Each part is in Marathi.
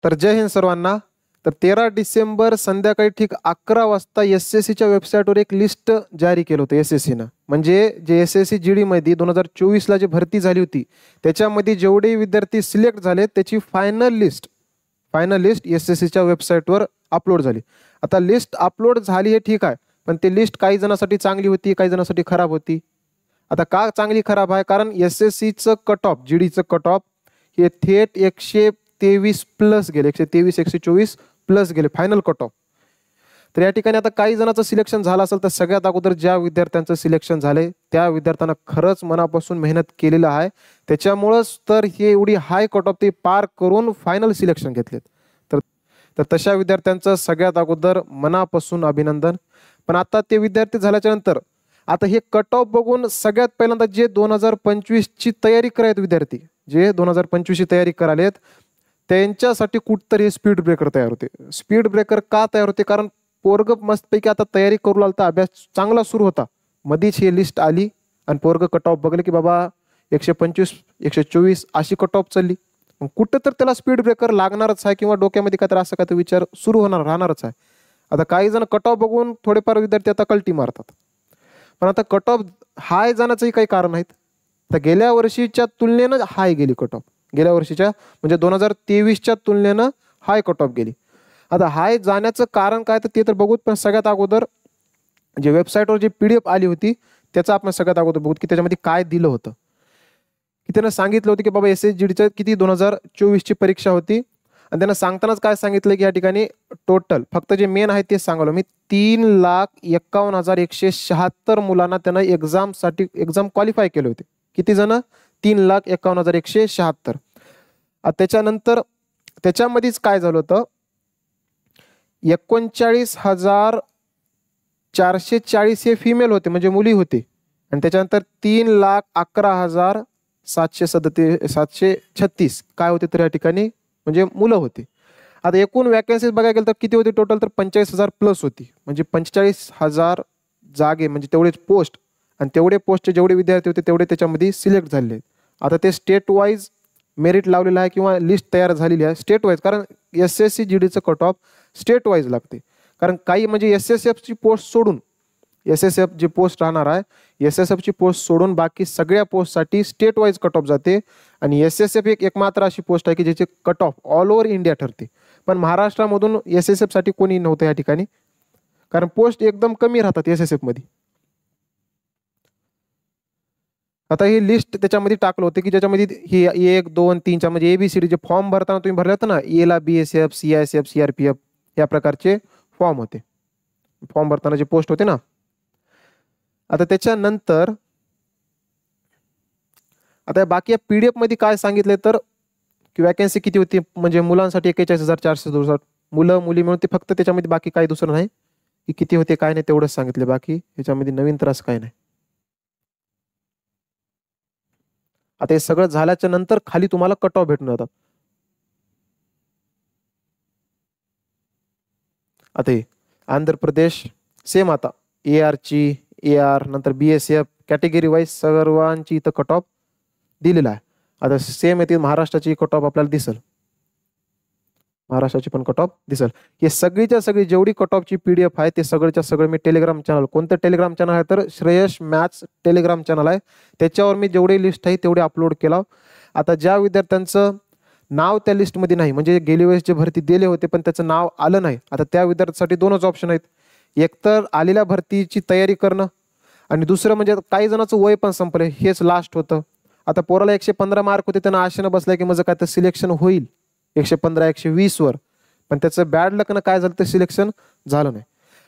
तर जय हिंद सर्वांना. तर 13 डिसेंबर संध्याकाळी ठीक 11 वाजता SSCच्या वेबसाईटवर एक लिस्ट जारी केलं होतं SSCनं. म्हणजे जे SSC GD मध्ये 2024ला जी भरती झाली होती त्याच्यामध्ये जेवढे विद्यार्थी सिलेक्ट झाले त्याची फायनल लिस्ट SSCच्या वेबसाईटवर अपलोड झाली. आता लिस्ट अपलोड झाली हे ठीक आहे, पण ते लिस्ट काही जणांसाठी चांगली होती, काही जणांसाठी खराब होती. आता का चांगली खराब आहे? कारण SSCचं कट ऑफ, GDचं कट ऑफ हे थेट 123 प्लस गेले, 123 124 प्लस गेले फायनल कट ऑफ. तर या ठिकाणी आता काही जणांचं सिलेक्शन झालं असेल तर सगळ्यात अगोदर ज्या विद्यार्थ्यांचं सिलेक्शन झालंय त्या विद्यार्थ्यांना खरंच मनापासून मेहनत केलेलं आहे, त्याच्यामुळंच तर हे एवढी हाय कट ऑफ ते पार करून फायनल सिलेक्शन घेतलेत. तर तशा विद्यार्थ्यांचं सगळ्यात अगोदर मनापासून अभिनंदन. पण आता ते विद्यार्थी झाल्याच्या नंतर आता हे कट ऑफ बघून सगळ्यात पहिल्यांदा जे 2025ची तयारी करायत विद्यार्थी, जे 2025ची तयारी करालेत त्यांच्यासाठी कुठतरी स्पीड ब्रेकर तयार होते. स्पीड ब्रेकर का तयार होते? कारण पोरग मस्तपैकी आता तयारी करू लागला, अभ्यास चांगला सुरू होता, मधीच ही लिस्ट आली आणि पोरग कट ऑफ बघले की बाबा 125 124 अशी कट ऑफ चालली. मग कुठं तर त्याला स्पीड ब्रेकर लागणारच आहे किंवा डोक्यामध्ये काय तर असं काय विचार सुरू राहणारच आहे. आता काही जण कट ऑफ बघून थोडेफार विद्यार्थी आता कल्टी मारतात, पण आता कट ऑफ हाय जाण्याचंही काही कारण आहेत. तर गेल्या वर्षीच्या तुलनेनं हाय गेली कट ऑफ, गेल्या वर्षीच्या म्हणजे 2023च्या तुलनेनं हाय कट ऑफ गेली. आता हाय जाण्याचं कारण काय तर ते तर बघूत, पण सगळ्यात अगोदर जे वेबसाईटवर जी PDF आली होती त्याचं आपण सगळ्यात अगोदर बघूत की त्याच्यामध्ये काय दिलं होतं. की त्यानं सांगितलं होतं की बाबा SSGDचं किती 2024ची परीक्षा होती आणि त्यानं सांगतानाच काय सांगितलं की या ठिकाणी टोटल फक्त जे मेन आहे ते सांगलो मी, 3,51,176 मुलांना त्यानं एक्झाम क्वालिफाय केले होते. किती जण? 3,51,176. त्याच्यानंतर त्याच्यामध्येच काय झालं होतं, 39,440 हे फिमेल होते म्हणजे मुली होते आणि त्याच्यानंतर 3,11,736 काय होते तर या ठिकाणी म्हणजे मुलं होते. आता एकूण वॅकन्सीज बघायला गेलं तर किती होती टोटल? तर 45,000 प्लस होती. म्हणजे 45,000 जागे म्हणजे तेवढेच पोस्ट, आणि तेवढे पोस्टचे जेवढे विद्यार्थी होते तेवढे त्याच्यामध्ये सिलेक्ट झालेले. आता ते स्टेट वाईज मेरिट लावलेलं आहे किंवा लिस्ट तयार झालेली आहे स्टेट वाईज, कारण SSC GDचं कट ऑफ स्टेट वाईज लागते. कारण काही म्हणजे SSFची पोस्ट सोडून, SSF जी पोस्ट राहणार आहे SSFची पोस्ट सोडून बाकी सगळ्या पोस्टसाठी स्टेट वाईज कट ऑफ जाते. आणि SSF एक मात्र अशी पोस्ट आहे की ज्याचे cut off all over India ठरते. पण महाराष्ट्रामधून SSF साठी कोणी नव्हतं या ठिकाणी, कारण पोस्ट एकदम कमी राहतात SSF मध्ये. आता ही लिस्ट त्याच्यामध्ये टाकलं होतं की ज्याच्यामध्ये ही 1 2 3 म्हणजे ABCD जे फॉर्म भरताना तुम्ही भरले होते ना, Aला BSF CISF CRPF या प्रकारचे फॉर्म होते, फॉर्म भरताना जे पोस्ट होते ना. आता त्याच्यानंतर आता बाकी या PDF मध्ये काय सांगितले तर की वॅकन्सी किती होती, म्हणजे मुलांसाठी 41,467 मुलं मुली मिळून, ते फक्त त्याच्यामध्ये बाकी काही दुसरं नाही की किती होते काय नाही, तेवढंच सांगितले. बाकी याच्यामध्ये नवीन त्रास काय नाही. आता हे सगळं झाल्याच्या नंतर खाली तुम्हाला कट ऑफ भेटून जातात. आता हे आंध्र प्रदेश सेम, आता ARची AR नंतर BSF कॅटेगरी वाईज सर्वांची इथं कट ऑफ दिलेला आहे. आता सेम येते महाराष्ट्राची कट ऑफ आपल्याला दिसेल, महाराष्ट्राची पण कट ऑफ दिसेल. हे सगळीच्या सगळी जेवढी कट ऑफची PDF आहे ते सगळ्याच्या सगळं मी टेलिग्राम चॅनल, कोणतं टेलिग्राम चॅनल आहे तर श्रेयश मॅथ्स टेलिग्राम चॅनल आहे, त्याच्यावर मी जेवढी लिस्ट आहे तेवढे अपलोड केला. आता ज्या विद्यार्थ्यांचं नाव त्या लिस्टमध्ये नाही, म्हणजे गेल्या वेळेस जे भरती दिले होते पण त्याचं नाव आलं नाही, आता त्या विद्यार्थ्यांसाठी दोनच ऑप्शन आहेत. एक तर आलेल्या भरतीची तयारी करणं, आणि दुसरं म्हणजे काही जणांचं वय पण संपलं, हेच लास्ट होतं. आता पोराला 115 मार्क होते, त्यांना आशेनं बसलाय की माझं काय तर सिलेक्शन होईल 115 120 वर, पण त्याचं बॅड लकनं काय झालं तर सिलेक्शन झालं नाही.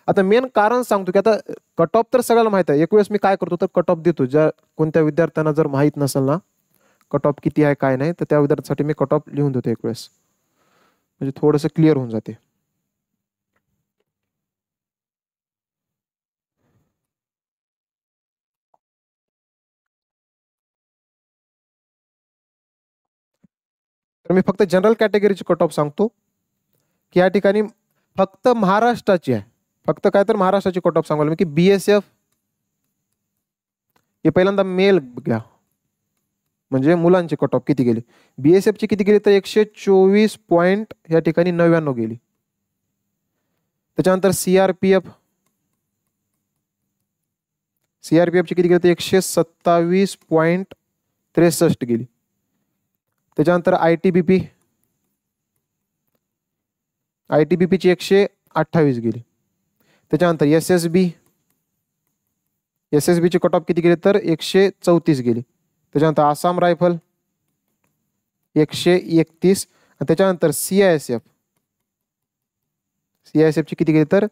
आता मेन कारण सांगतो की आता कट ऑफ तर सगळ्याला माहित आहे, एक वेळेस मी काय करतो तर कट ऑफ देतो. ज्या कोणत्या विद्यार्थ्यांना जर माहीत नसेल ना कट ऑफ किती आहे काय नाही, तर त्या विद्यार्थ्यांसाठी मी कट ऑफ लिहून देतो एक वेळेस, म्हणजे थोडंसं क्लिअर होऊन जाते. तर मी फक्त जनरल कॅटेगरीची कट ऑफ सांगतो की या ठिकाणी फक्त महाराष्ट्राची आहे, फक्त काय तर महाराष्ट्राची कट ऑफ सांगाल मी की BSF हे पहिल्यांदा मेल घ्या, म्हणजे मुलांचे कट ऑफ किती गेले. BSFची किती गेली तर 124 पॉईंट या ठिकाणी 99 गेली. त्याच्यानंतर सीआरपीएफची किती गेली तर 127.63 गेली. त्याच्यानंतर आयटीबीपीची 128 गेली. त्याच्यानंतर एसएसबीची कट ऑफ किती गेली तर 134 गेली. त्याच्यानंतर आसाम रायफल 131. आणि त्याच्यानंतर सीआयएसएफची किती गेली तर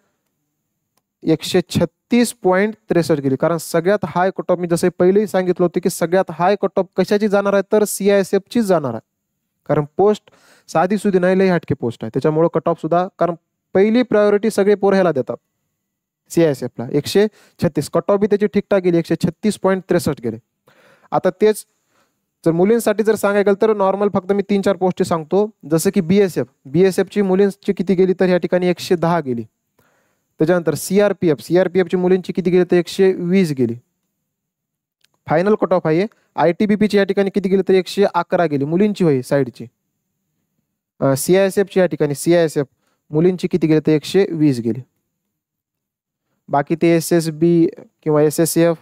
136.63 गेली. कारण सगळ्यात हाय कट ऑफ, मी जसे पहिलेही सांगितलं होतं की सगळ्यात हाय कट ऑफ कशाची जाणार आहे तर सीआयएसएफचीच जाणार आहे. कारण पोस्ट साधी सुधी नाही, लई हटके पोस्ट आहे, त्याच्यामुळे कट ऑफ सुद्धा, कारण पहिली प्रायोरिटी सगळे पोर ह्याला देतात सीआयएसएफला. 136 कट ऑफ बी त्याची ठीकठाक गेली, 136.63 गेले. आता तेच जर मुलींसाठी जर सांगायला गेलं तर नॉर्मल फक्त मी 3-4 पोस्टी सांगतो. जसं की बीएसएफची मुलींची किती गेली तर या ठिकाणी 110 गेली. त्याच्यानंतर सीआरपीएफची मुलींची किती गेली तर 120 गेली. फायनल कट ऑफ आहे. आयटीबीपीची या ठिकाणी किती गेली तर 111 गेली मुलींची होई साईडची. सीआयएसएफची या ठिकाणी मुलींची किती गेली तर 120 गेली. बाकी ते एसएसबी किंवा एसएसएफ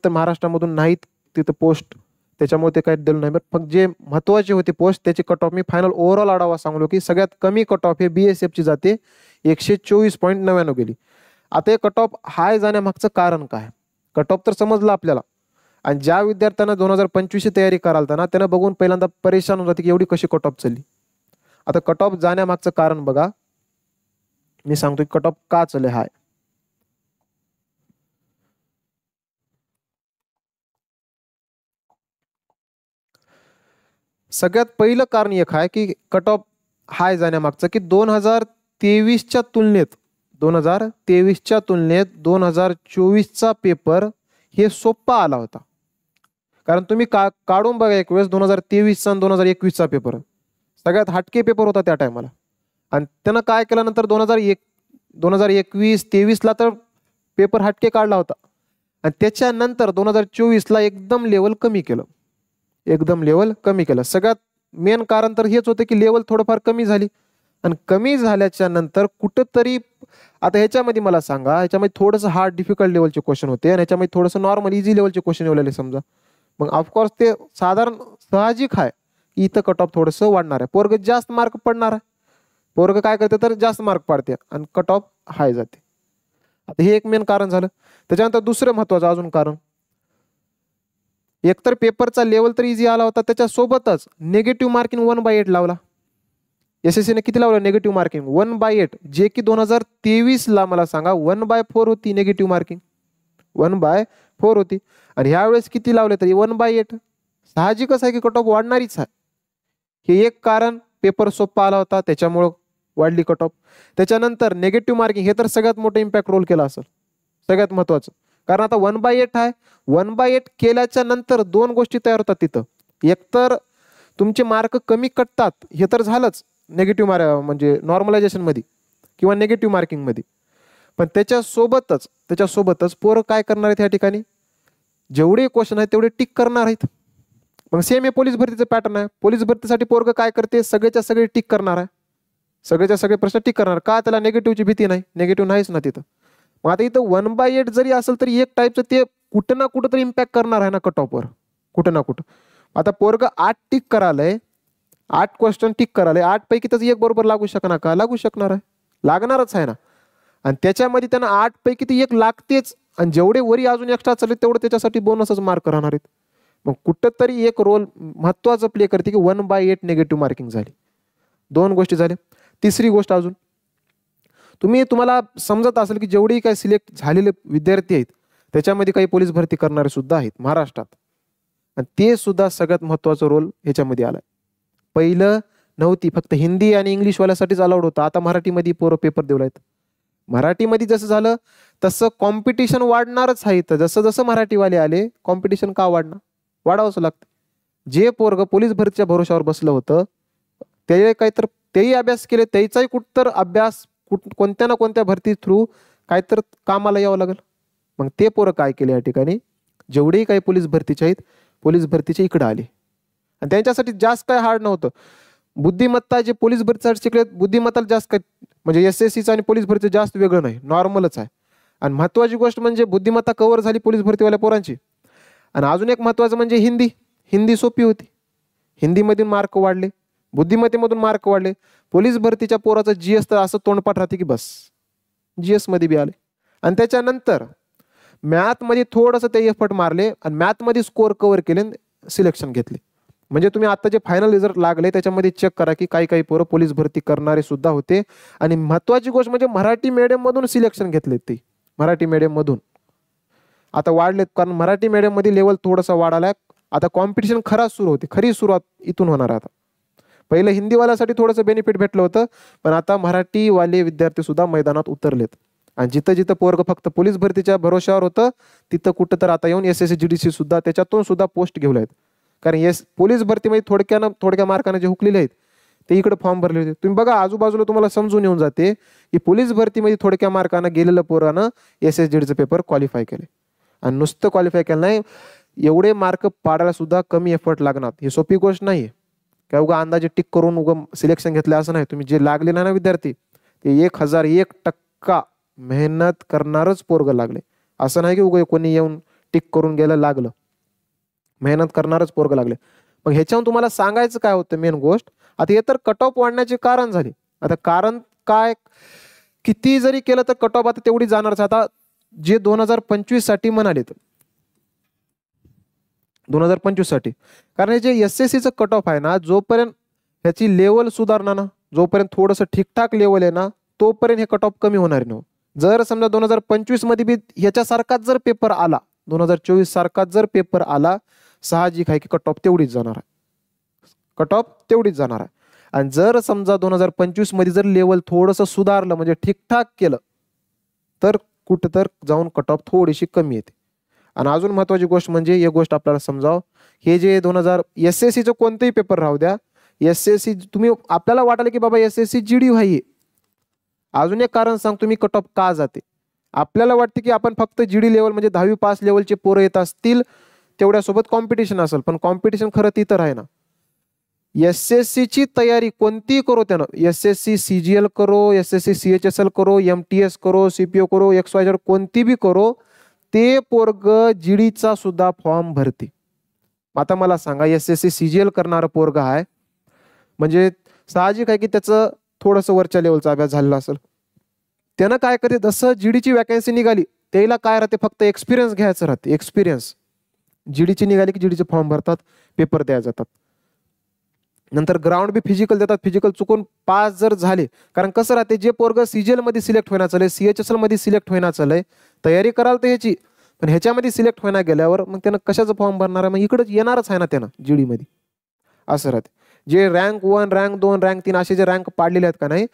तर महाराष्ट्रामधून नाहीत तिथं पोस्ट, त्याच्यामुळे ते काही दिलं नाही. फक्त जे महत्वाचे होते पोस्ट त्याची cut of me final overall आढावा सांगलो की सगळ्यात कमी कट ऑफ हे बीएसएफची जाते, 124.99 गेली. आता हे कट ऑफ हाय जाण्यामागचं कारण काय? कट ऑफ तर समजलं आपल्याला, आणि ज्या विद्यार्थ्यांना 2025ची तयारी कराल ना त्यांना बघून पहिल्यांदा परेशान होऊन जाते की एवढी कशी कट ऑफ चालली. आता कट ऑफ जाण्यामागचं कारण बघा, मी सांगतो की कट ऑफ का चालले हाय. सगळ्यात पहिलं कारण एक आहे की कट ऑफ हाय जाण्यामागचं की 2023च्या तुलनेत 2024चा पेपर हे सोपा आला होता. कारण तुम्ही काढून बघा एक वेळेस 2023चा आणि 2021चा पेपर सगळ्यात हटके पेपर होता त्या टायमाला. आणि त्यानं काय केलं नंतर 2021-23ला तर पेपर हटके काढला होता, आणि त्याच्यानंतर 2024ला एकदम लेवल कमी केलं. सगळ्यात मेन कारण तर हेच होतं की लेवल थोडंफार कमी झाली, आणि कमी झाल्याच्या नंतर कुठंतरी आता ह्याच्यामध्ये मला सांगा, ह्याच्यामध्ये थोडंसं हार्ड डिफिकल्ट लेवलचे क्वेश्चन होते आणि ह्याच्यामध्ये थोडंसं नॉर्मल इझी लेवलचे क्वेश्चन येवलेले समजा. मग ऑफकोर्स ते साधारण साहजिक आहे की इथं कट ऑफ थोडंसं वाढणार आहे. पोरग जास्त मार्क पडणार आहे, पोरग काय करते तर जास्त मार्क पाडते आणि कट ऑफ हाय जाते. आता हे एक मेन कारण झालं. त्याच्यानंतर दुसरं महत्वाचं अजून कारण, एकतर पेपरचा लेवल तर इझी आला होता, त्याच्यासोबतच निगेटिव्ह मार्किंग 1/8 लावला. एसएससीने किती लावलं निगेटिव्ह मार्किंग 1/8, जे की 2023ला मला सांगा 1/4 होती निगेटिव्ह मार्किंग, 1/4 होती. आणि ह्यावेळेस किती लावले तरी 1/8. साहजिकच आहे की कट ऑफ वाढणारीच आहे. हे एक कारण, पेपर सोपा आला होता त्याच्यामुळं वाढली कट ऑफ. त्याच्यानंतर निगेटिव्ह मार्किंग हे तर सगळ्यात मोठं इम्पॅक्ट रोल केला असेल, सगळ्यात महत्वाचं. कारण आता 1/8 आहे, 1/8 केल्याच्या नंतर दोन गोष्टी तयार होतात तिथं. एकतर तुमचे मार्क कमी कटतात, हे तर झालंच निगेटिव्ह म्हणजे नॉर्मलायझेशन मध्ये किंवा निगेटिव्ह मार्किंग मध्ये. पण त्याच्यासोबतच पोरं काय करणार आहेत या ठिकाणी, जेवढे क्वेश्चन आहेत तेवढे टिक करणार आहेत. मग सेम हे पोलीस भरतीचं पॅटर्न आहे. पोलीस भरतीसाठी पोरग काय करते, सगळेच्या सगळे टिक करणार आहे, सगळेच्या सगळे प्रश्न टिक करणार. का? त्याला निगेटिव्हची भीती नाही, निगेटिव्ह नाहीच ना तिथं. मग आता इथं 1/8 जरी असेल तरी एक टाईपचं ते कुठं ना कुठं तरी इम्पॅक्ट करणार आहे ना कट ऑफवर, कुठं ना कुठं. आता पोरग 8 टिक करायलंय, 8 क्वेश्चन टिक करायलंय, 8 पैकी त्याचं एक बरोबर लागू शकणार का? लागू शकणार आहे, लागणारच आहे ना. आणि त्याच्यामध्ये त्यांना 8 पैकी ती एक लागतेच, आणि जेवढे वरी अजून एक्स्ट्रा चालले तेवढे त्याच्यासाठी बोनसच मार्क राहणार आहेत. मग कुठंतरी एक रोल महत्वाचं प्ले करते की 1/8 निगेटिव्ह मार्किंग झाली. दोन गोष्टी झाल्या. तिसरी गोष्ट अजून, तुम्हाला समजत असेल की जेवढे काही सिलेक्ट झालेले विद्यार्थी आहेत त्याच्यामध्ये काही पोलीस भरती करणारे सुद्धा आहेत महाराष्ट्रात, आणि ते सुद्धा सगळ्यात महत्वाचा रोल ह्याच्यामध्ये आलाय. पहिलं नव्हती, फक्त हिंदी आणि इंग्लिशवाल्यासाठीच अलाउड होतं. आता मराठीमध्ये पोरं पेपर देऊ लागत. मराठीमध्ये जसं झालं तसं कॉम्पिटिशन वाढणारच आहे. तर जसं जसं मराठीवाले आले कॉम्पिटिशन का वाढणार, वाढावंच लागतं. जे पोरग पोलीस भरतीच्या भरोशावर बसलं होतं ते काहीतर तेही अभ्यास केले, त्याचाही कुठतर अभ्यास कोणत्या ना कोणत्या भरती थ्रू काहीतर कामाला यावं लागेल. मग ते पोरं काय केले या ठिकाणी, जेवढेही काही पोलीस भरतीचे आहेत पोलीस भरतीचे इकडे आले. आणि त्यांच्यासाठी जास्त काय हार्ड नव्हतं. बुद्धिमत्ता जे पोलीस भरतीसाठी शिकले बुद्धिमत्ताला जास्त काय म्हणजे SSCचं आणि पोलीस भरतीचं जास्त वेगळं नाही, नॉर्मलच आहे. आणि महत्त्वाची गोष्ट म्हणजे बुद्धिमत्ता कव्हर झाली पोलीस भरतीवाल्या पोरांची. आणि अजून एक महत्त्वाचं म्हणजे हिंदी सोपी होती. हिंदीमधून मार्क वाढले, बुद्धिमत्तेमधून मार्क वाढले. पोलीस भरतीच्या पोराचं GS तर असं तोंडपाठ राहते की बस, GS मध्ये बी आले. आणि त्याच्यानंतर मॅथमध्ये थोडंसं ते एफर्ट मारले आणि मॅथमध्ये स्कोअर कव्हर केले, सिलेक्शन घेतले. म्हणजे तुम्ही आता जे फायनल रिझल्ट लागले त्याच्यामध्ये चेक करा की काही पोरं पोलीस भरती करणारे सुद्धा होते. आणि महत्त्वाची गोष्ट म्हणजे मराठी मीडियममधून सिलेक्शन घेतले ते, मराठी मीडियममधून आता वाढलेत. कारण मराठी मीडियममध्ये लेवल थोडासा वाढायला. आता कॉम्पिटिशन सुरू होते, खरी सुरुवात इथून होणार आहे. आता पहिलं हिंदीवाल्यासाठी थोडंसं बेनिफिट भेटलं होतं, पण आता मराठीवाले विद्यार्थी सुद्धा मैदानात उतरलेत. आणि जिथं जिथं पोरग फक्त पोलीस भरतीच्या भरोश्यावर होतं तिथं कुठं तर आता येऊन SSC GDC सुद्धा त्याच्यातून सुद्धा पोस्ट घेऊन आहेत. कारण पोलीस भरतीमध्ये थोडक्या मार्काने जे हुकलेले आहेत ते इकडे फॉर्म भरले होते. तुम्ही बघा आजूबाजूला तुम्हाला समजून येऊन जाते की पोलीस भरतीमध्ये थोडक्या मार्कानं गेलेलं पोरानं SSGDचं पेपर क्वालिफाय केले. आणि नुसतं क्वालिफाय केलं नाही, एवढे मार्क पाडायला सुद्धा कमी एफर्ट लागणार. ही सोपी गोष्ट नाही आहे. काय उगा अंदाजे टिक करून उगा सिलेक्शन घेतलं असं नाही. तुम्ही जे लागले ना विद्यार्थी ते 1001% मेहनत करणारच पोरग लागले. असं नाही की उगा कोणी येऊन टिक करून गेलं लागलं, मेहनत करणारच पोरग लागले. मग ह्याच्यावरून तुम्हाला सांगायचं काय होतं मेन गोष्ट, आता हे तर कट ऑफ वाढण्याचे कारण झाले. आता कारण काय, किती जरी केलं तर कट ऑफ आता तेवढी जाणारच. आता जे 2025 साठी म्हणालेत 2025 साठी, कारण हे जे SSCचं कट ऑफ आहे ना, जोपर्यंत ह्याची लेवल सुधारणार ना, जोपर्यंत थोडंसं ठीकठाक लेवल आहे ना, तोपर्यंत हे कट ऑफ कमी होणार नाही. जर समजा 2025 मध्ये बी ह्याच्यासारखाच जर पेपर आला, 2024 सारखाच जर पेपर आला, साहजिक आहे की कट ऑफ तेवढीच जाणार आहे, कट ऑफ तेवढीच जाणार आहे. आणि जर समजा 2025 मध्ये जर लेवल थोडंसं सुधारलं म्हणजे ठीकठाक केलं तर कुठं तर जाऊन कट ऑफ थोडीशी कमी येते. आणि अजून महत्त्वाची गोष्ट म्हणजे एक गोष्ट आपल्याला समजावं, हे जे SSCचं कोणतेही पेपर राहू द्या, SSC तुम्ही आपल्याला वाटायला की बाबा SSC GD आहे, अजून एक कारण सांगतो मी कट ऑफ का जाते. आपल्याला वाटते की आपण फक्त GD लेवल म्हणजे 10वी पास लेवलचे पोरं येत असतील तेवढ्यासोबत कॉम्पिटिशन असेल, पण कॉम्पिटिशन खरं तिथं आहे ना. SSCची तयारी कोणतीही करो त्यानं, SSC CGL करो, SSC CHSL करो, MTS करो, CPO करो, XYZ कोणती बी करो, ते पोरग GDचा सुद्धा फॉर्म भरते. आता मला सांगा SSC CGL करणारं पोरग आहे म्हणजे साहजिक आहे की त्याचं थोडंसं वरच्या लेवलचा अभ्यास झालेला असेल. त्यानं काय करते, जसं GDची वॅकन्सी निघाली त्याला काय राहते, फक्त एक्सपिरियन्स घ्यायचं राहते. एक्सपिरियन्स GDची निघाली की GDचे फॉर्म भरतात, पेपर द्यायला जातात. नंतर ग्राउंड बी फिजिकल देतात. फिजिकल चुकून पास जर झाले, कारण कसं राहते, जे पोरग CGL मध्ये सिलेक्ट होण्याचं चालय, CHSL मध्ये सिलेक्ट होण्याचं चालय, तयारी कराल तर ह्याची, पण ह्याच्यामध्ये सिलेक्ट होण्या गेल्यावर मग त्यानं कशाचं फॉर्म भरणार आहे, मग इकडे येणारच आहे ना त्यानं GD मध्ये. असं राहते. जे रँक 1, रँक 2, रँक 3 असे जे रँक पाडलेले आहेत का नाही,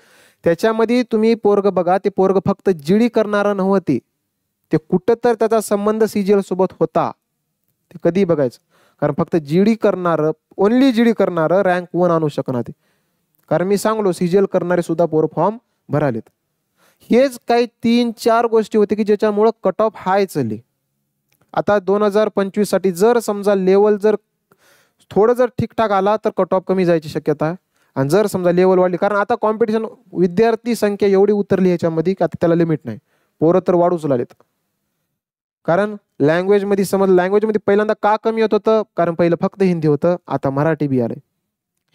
त्याच्यामध्ये तुम्ही पोरग बघा, ते पोरग फक्त GD करणारं नव्हते, ते कुठं तर त्याचा संबंध CGL सोबत होता, ते कधी बघायचं. कारण फक्त GD करणारं, ओनली GD करणारं रँक 1 आणू शकणार ते. कारण मी सांगलो CGL करणारे सुद्धा पोरं फॉर्म भरालेत. हेच काही 3-4 गोष्टी होते की ज्याच्यामुळं कट ऑफ हाय चालली. आता 2025 साठी जर समजा लेवल जर थोडं जर ठीकठाक आला तर कट ऑफ कमी जायची शक्यता आहे. आणि जर समजा लेवल वाढली, कारण आता कॉम्पिटिशन विद्यार्थी संख्या एवढी उतरली ह्याच्यामध्ये की आता त्याला लिमिट नाही, पोरं तर वाढूच लागलेत. कारण लँग्वेजमध्ये लँग्वेजमध्ये पहिल्यांदा का कमी होत होतं, कारण पहिलं फक्त हिंदी होतं, आता मराठी बी आलंय.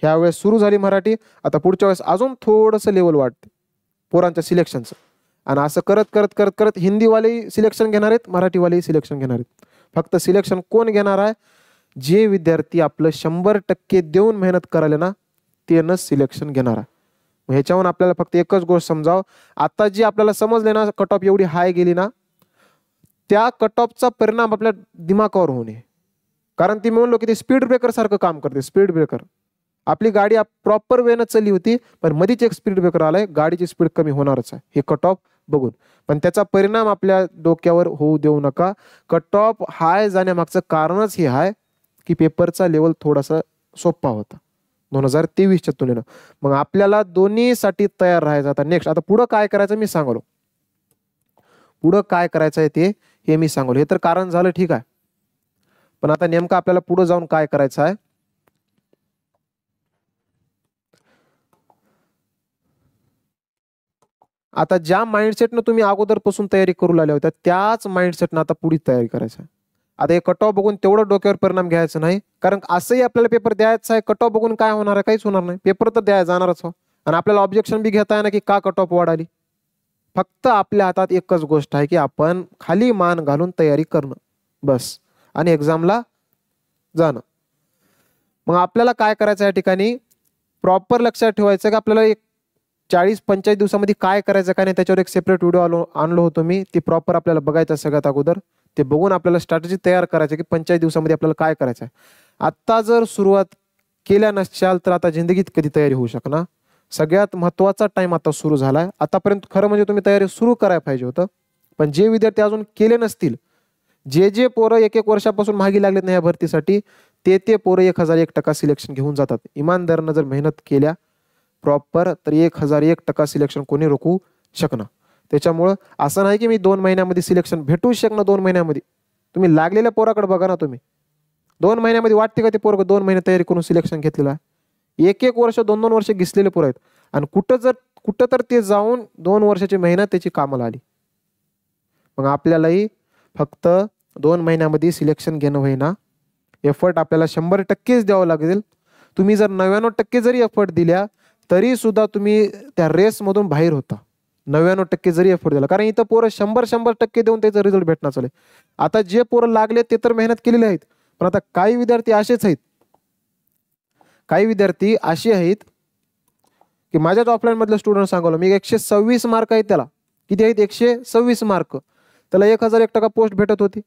ह्या वेळेस सुरू झाली मराठी, आता पुढच्या वेळेस अजून थोडंसं लेवल वाढते पोरांच्या सिलेक्शनचं. आणि असं करत करत करत करत हिंदीवालेही सिलेक्शन घेणार आहेत, मराठीवालेही सिलेक्शन घेणार आहेत. फक्त सिलेक्शन कोण घेणार आहे, जे विद्यार्थी आपलं 100% देऊन मेहनत करायला ना, त्यानंच सिलेक्शन घेणार आहे. ह्याच्यावरून आपल्याला फक्त एकच गोष्ट समजावं, आता जी आपल्याला समजले ना कट ऑफ एवढी हाय गेली ना, त्या कट ऑफचा परिणाम आपल्या दिमागावर होऊ नये. कारण ती म्हणलो की ते स्पीड ब्रेकर सारखं काम करते. स्पीड ब्रेकर, आपली गाडी प्रॉपर वेनं चालली होती, पण मध्येच एक स्पीड ब्रेकर आलाय, गाडीची स्पीड कमी होणारच आहे हे कट ऑफ बघून. पण त्याचा परिणाम आपल्या डोक्यावर होऊ देऊ नका. कट ऑफ हाय जाण्यामागचं कारणच हे आहे की पेपरचा लेवल थोडासा सोपा होता 2023च्या तुलनेनं. मग आपल्याला दोन्हीसाठी तयार राहायचं. आता नेक्स्ट, आता पुढं काय करायचं मी सांगलो, पुढं काय करायचं आहे ते हे मी सांगलो. हे तर कारण झालं, ठीक आहे. पण आता नेमकं आपल्याला पुढे जाऊन काय करायचं आहे, आता ज्या माइंडसेटनं तुम्ही अगोदरपासून तयारी करू लागल्या होत्या त्याच माइंडसेटनं आता पुढे तयारी करायचं आहे. आता हे कट ऑफ बघून तेवढं डोक्यावर परिणाम घ्यायचं नाही, कारण असंही आपल्याला पेपर द्यायचा आहे. कट ऑफ बघून काय होणार आहे, काहीच होणार नाही. पेपर तर द्यायला जाणारच हो, आणि आपल्याला ऑब्जेक्शन बी घेता येणार की का कट ऑफ वाढाली. फक्त आपल्या हातात एकच गोष्ट आहे की आपण खाली मान घालून तयारी करणं बस, आणि एक्झामला जाणं. मग आपल्याला काय करायचं या ठिकाणी प्रॉपर लक्षात ठेवायचं की आपल्याला एक 40-45 दिवसामध्ये काय करायचं काय नाही त्याच्यावर एक सेपरेट व्हिडिओ आणलो होतो मी. ते प्रॉपर आपल्याला बघायचं सगळ्यात अगोदर. ते बघून आपल्याला स्ट्रॅटेजी तयार करायची की 45 दिवसामध्ये आपल्याला काय करायचं आहे. आत्ता जर सुरुवात केल्या नसाल तर आता जिंदगीत कधी तयारी होऊ शकणार. सगळ्यात महत्त्वाचा टाइम आता सुरू झालाय. आतापर्यंत खरं म्हणजे तुम्ही तयारी सुरू करायला पाहिजे होतं, पण जे विद्यार्थी अजून केले नसतील, जे पोरं 1-1 वर्षापासून मागे लागलेत नाही या भरतीसाठी, ते पोरं 1001% सिलेक्शन घेऊन जातात. इमानदारीनं जर मेहनत केल्या प्रॉपर तर 1001% सिलेक्शन कोणी रोखू शकणार. त्याच्यामुळं असं नाही की मी 2 महिन्यामध्ये सिलेक्शन भेटू शकणार. 2 महिन्यामध्ये तुम्ही लागलेल्या पोराकडे बघा ना. तुम्ही 2 महिन्यामध्ये वाटते का ते पोरं 2 महिने तयारी करून सिलेक्शन घेतलेलं आहे. 1-1 वर्ष 2-2 वर्ष घिसलेले पोरं आहेत, आणि कुठं तर ते जाऊन 2 वर्षाची मेहनत त्याची कामाला आली. मग आपल्यालाही फक्त 2 महिन्यामध्ये सिलेक्शन घेणं होईना, एफर्ट आपल्याला 100%च द्यावं लागेल. तुम्ही जर 99% जरी एफर्ट दिल्या तरी सुद्धा तुम्ही त्या रेसमधून बाहेर होता. 99% जरी एफर्ट दिला, कारण इथं पोरं 100% देऊन त्याचा रिझल्ट भेटणार चालेल. आता जे पोरं लागले ते तर मेहनत केलेली आहेत, पण आता काही विद्यार्थी असेच आहेत, काही विद्यार्थी असे आहेत की माझ्याच ऑफलाईन मधले स्टुडंट सांगवलं मी, 126 मार्क आहेत त्याला. किती आहेत? 126 मार्क. त्याला 1001% पोस्ट भेटत होती,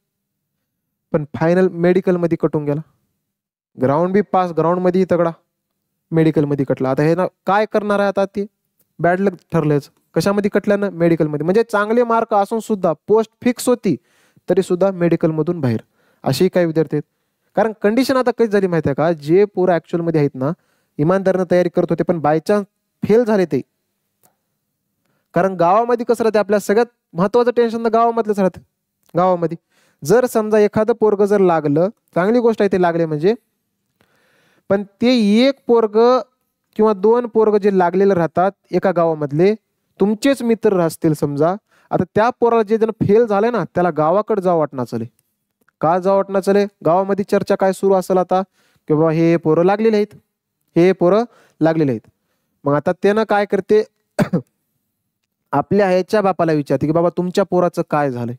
पण फायनल मेडिकलमध्ये कटून गेला. ग्राउंड बी पास, ग्राउंडमध्ये तगडा, मेडिकलमध्ये कटला. आता हे ना काय करणार आहे आता, ते बॅड लक ठरलंच. कशामध्ये कटल्यानं? मेडिकलमध्ये. म्हणजे चांगले मार्क असून सुद्धा पोस्ट फिक्स होती तरी सुद्धा मेडिकलमधून बाहेर, असेही काही विद्यार्थी आहेत. कारण कंडिशन आता कशी झाली माहिती आहे का, जे पोरं ॲक्च्युअलमध्ये आहेत ना इमानदारीनं तयारी करत होते पण बायचान्स फेल झाले ते. कारण गावामध्ये कसं राहते, आपल्या सगळ्यात महत्वाचं टेन्शन तर गावामधलंच राहते. गावामध्ये जर समजा एखादं पोरग जर लागलं, चांगली गोष्ट आहे ते लागले म्हणजे, पण ते एक पोरग किंवा 2 पोरग जे लागलेले राहतात एका गावामधले, तुमचेच मित्र असतील समजा, आता त्या पोराला जे जण फेल झाले ना त्याला गावाकडे जावं वाटणार चले. का जावं वाटणार चले? गावामध्ये चर्चा काय सुरू असेल आता की बाबा हे पोरं लागलेले आहेत, हे पोरं लागलेले आहेत. मग आता त्यानं काय करते आपल्या ह्याच्या बापाला विचारते की बाबा तुमच्या पोराचं काय झालंय,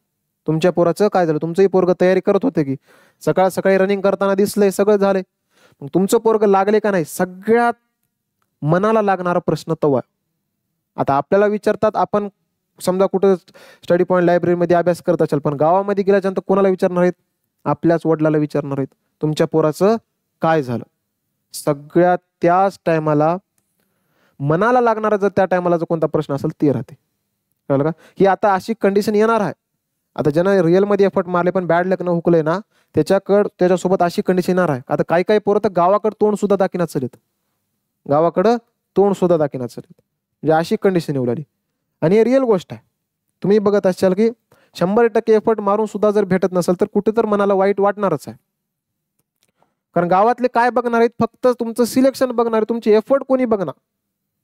तुमच्या पोराचं काय झालं, तुमचंही पोरग तयारी करत होते की सकाळ सकाळी रनिंग करताना दिसलंय, सगळं झालंय, मग तुमचं पोरग लागले का नाही? सगळ्यात मनाला लागणारा प्रश्न तो आहे. आता आपल्याला विचारतात, आपण समजा कुठं स्टडी पॉईंट लायब्ररीमध्ये अभ्यास करत असेल, पण गावामध्ये गेल्याच्यानंतर कोणाला विचारणार आहेत? आपल्याच वडिलाला विचारणार आहेत, तुमच्या पोराचं काय झालं. सगळ्यात त्याच टायमाला मनाला लागणारा जर त्या टायमाला जर कोणता प्रश्न असेल ते राहते. कळलं का? ही आता अशी कंडिशन येणार आहे. आता ज्यांना रिअलमध्ये एफर्ट मारले पण बॅड लक न हुकले ना, त्याच्यासोबत अशी कंडिशन येणार आहे. आता काही काही पोरं तर गावाकडे तोंड सुद्धा दाखिनात चलेत, गावाकडं तोंड सुद्धा दाखिनात चलेत, म्हणजे अशी कंडिशन येऊ लागली. आणि हे रिअल गोष्ट आहे. तुम्ही बघत असाल की 100% एफर्ट मारून सुद्धा जर भेटत नसेल तर कुठे तर मनाला वाईट वाटणारच आहे. कारण गावातले काय बघणार आहेत? फक्त तुमचं सिलेक्शन बघणार आहे, तुमचे एफर्ट कोणी बघणार?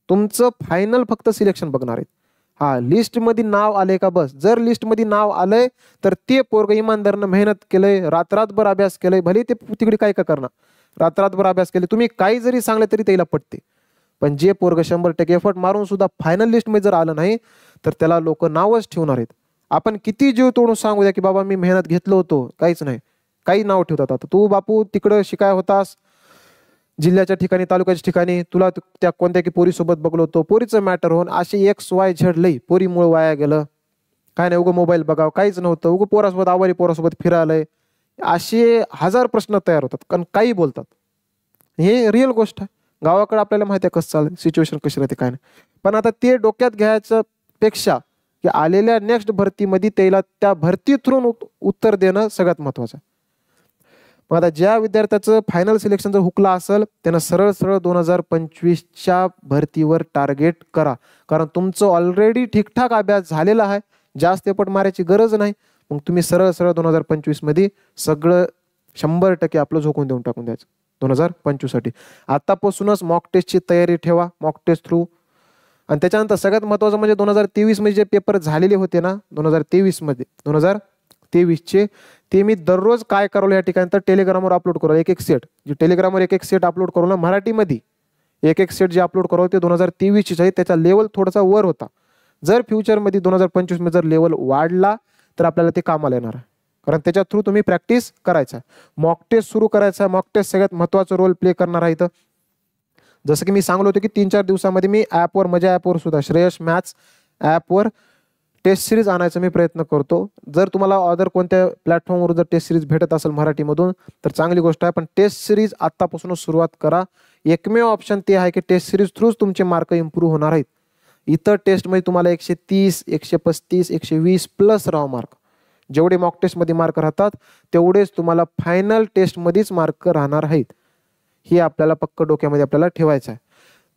तुमचं फायनल फक्त सिलेक्शन बघणार आहेत. हा, लिस्टमध्ये नाव आले का बस. जर लिस्टमध्ये नाव आलंय तर ते पोरग इमानदारीनं मेहनत केलंय, रात्रातभर अभ्यास केलंय, भले ते तिकडे काय का करणार, रात्रातभर अभ्यास केले, तुम्ही काही जरी सांगले तरी त्याला पटते. पण जे पोरग 100% एफर्ट मारून सुद्धा फायनल लिस्टमध्ये जर आलं नाही तर त्याला लोक नावच ठेवणार आहेत. आपण किती जीव तोडून सांगू द्या की बाबा मी मेहनत घेतलो होतो, काहीच नाही, काही नाव ठेवतात. आता तू बापू तिकडं शिकाय होतास जिल्ह्याच्या ठिकाणी, तालुक्याच्या ठिकाणी, तुला त्या कोणत्या की पोरीसोबत बघलो होतो, पोरीचं मॅटर होऊन असे XYZ लई पोरीमुळे वाया गेलं, काय नाही, उगं मोबाईल बघावं, काहीच नव्हतं, उगं पोरासोबत आवारी पोरासोबत फिरायलंय, असे 1000 प्रश्न तयार होतात. कारण काही बोलतात, हे रिअल गोष्ट आहे. गावाकडे आपल्याला माहिती आहे कसं चालेल, सिच्युएशन कशी राहते काय नाही. पण आता ते डोक्यात घ्यायच्या पेक्षा की आलेल्या नेक्स्ट भरतीमध्ये त्याला त्या भरती थ्रून उत्तर देणं सगळ्यात महत्वाचं. मग आता ज्या विद्यार्थ्याचं फायनल सिलेक्शन जर हुकला असेल त्यानं सरळ सरळ 2025च्या भरतीवर टार्गेट करा. कारण तुमचं ऑलरेडी ठीकठाक अभ्यास झालेला आहे, जास्त एफर्ट मारायची गरज नाही. मग तुम्ही सरळ सरळ 2025 मध्ये सगळं 100% आपलं झोकून देऊन टाकून द्यायचं 2025 साठी. आतापासूनच मॉक टेस्टची तयारी ठेवा, मॉक टेस्ट थ्रू. आणि त्याच्यानंतर सगळ्यात महत्त्वाचं म्हणजे 2023 मध्ये जे पेपर झालेले होते ना 2023 ते मी दररोज काय करवलं या ठिकाणी तर टेलिग्रामवर अपलोड करू एक एक सेट. जे टेलिग्रामवर एक एक सेट अपलोड करू ना मराठीमध्ये एक एक सेट जे अपलोड करू ते 2023 आहे. त्याचा लेवल थोडासा वर होता. जर फ्युचरमध्ये 2025 मध्ये जर लेवल वाढला तर आपल्याला ते कामाला येणार आहे. कारण त्याच्या थ्रू तुम्ही प्रॅक्टिस करायचा. मॉक टेस्ट सुरू करायचा. मॉक टेस्ट सगळ्यात महत्त्वाचा रोल प्ले करणार आहे. जसं की मी सांगलो होतो की 3-4 दिवसामध्ये मी ॲपवर माझ्या ॲपवर सुद्धा श्रेयस मॅथ्स ॲपवर टेस्ट सिरीज आणायचा मी प्रयत्न करतो. जर तुम्हाला अदर कोणत्या प्लॅटफॉर्मवर जर टेस्ट सिरीज भेटत असेल मराठीमधून तर चांगली गोष्ट आहे. पण टेस्ट सिरीज आत्तापासूनच सुरुवात करा. एकमेव ऑप्शन ते आहे की टेस्ट सिरीज थ्रूच तुमचे मार्क इम्प्रूव्ह होणार आहेत. इतर टेस्टमध्ये तुम्हाला 130, 135, 120 प्लस राव मार्क. जेवढे मॉक टेस्टमध्ये मार्क राहतात तेवढेच तुम्हाला फायनल टेस्टमध्येच मार्क राहणार आहेत. हे आपल्याला पक्क डोक्यामध्ये आपल्याला ठेवायचं आहे.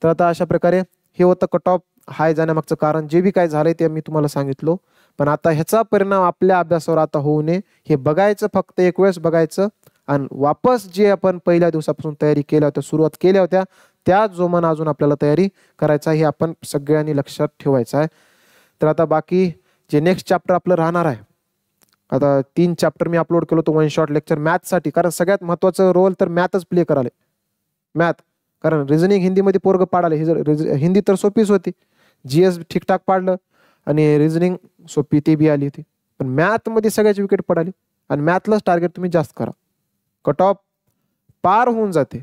तर आता अशा प्रकारे हे होतं कट ऑफ हाय जाण्यामागचं कारण. जे बी काय झालंय ते मी तुम्हाला सांगितलं. पण आता ह्याचा परिणाम आपल्या अभ्यासावर आता होऊ नये हे बघायचं. फक्त एक वेळेस बघायचं आणि वापस जे आपण पहिल्या दिवसापासून तयारी केल्या होत्या सुरुवात केल्या होत्या त्या जोमानं अजून आपल्याला तयारी करायचं आहे. हे आपण सगळ्यांनी लक्षात ठेवायचं आहे. तर आता बाकी जे नेक्स्ट चॅप्टर आपलं राहणार आहे. आता 3 चॅप्टर मी अपलोड केलं होतं 1 शॉर्ट लेक्चर मॅथसाठी. कारण सगळ्यात महत्त्वाचं रोल तर मॅथच प्ले कराले. मॅथ कारण रिझनिंग हिंदीमध्ये पोरग पाडाले. हिंदी तर सोपीच होती. GS ठीकठाक पाडलं आणि रिझनिंग सोपी ती बी आली होती. पण मॅथमध्ये सगळ्याची विकेट पडाली आणि मॅथलाच टार्गेट तुम्ही जास्त करा. कट ऑफ पार होऊन जाते.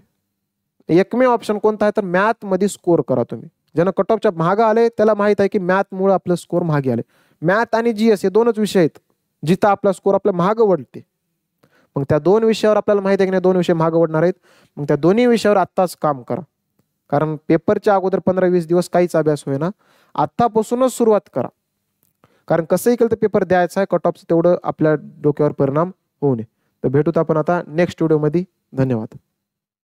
एकमेव ऑप्शन कोणता आहे तर मॅथमध्ये स्कोअर करा तुम्ही. ज्यांना कट ऑफच्या महाग आले त्याला माहित आहे की मॅथमुळे आपलं स्कोअर महागे आले. मॅथ आणि GS हे दोनच विषय आहेत जिथं आपला स्कोअर आपल्या महाग वळते. मग त्या 2 विषयावर आपल्याला माहिती आहे की नाही 2 विषय महाग वडणार आहेत. मग त्या दोन्ही विषयावर आत्ताच काम करा. कारण पेपरच्या अगोदर 15-20 दिवस काहीच अभ्यास होईना. आत्तापासूनच सुरुवात करा. कारण कसंही केलं तर पेपर द्यायचा आहे. कट ऑफचं तेवढं आपल्या डोक्यावर परिणाम होऊ नये. तर भेटूत आपण आता नेक्स्ट व्हिडिओमध्ये. धन्यवाद.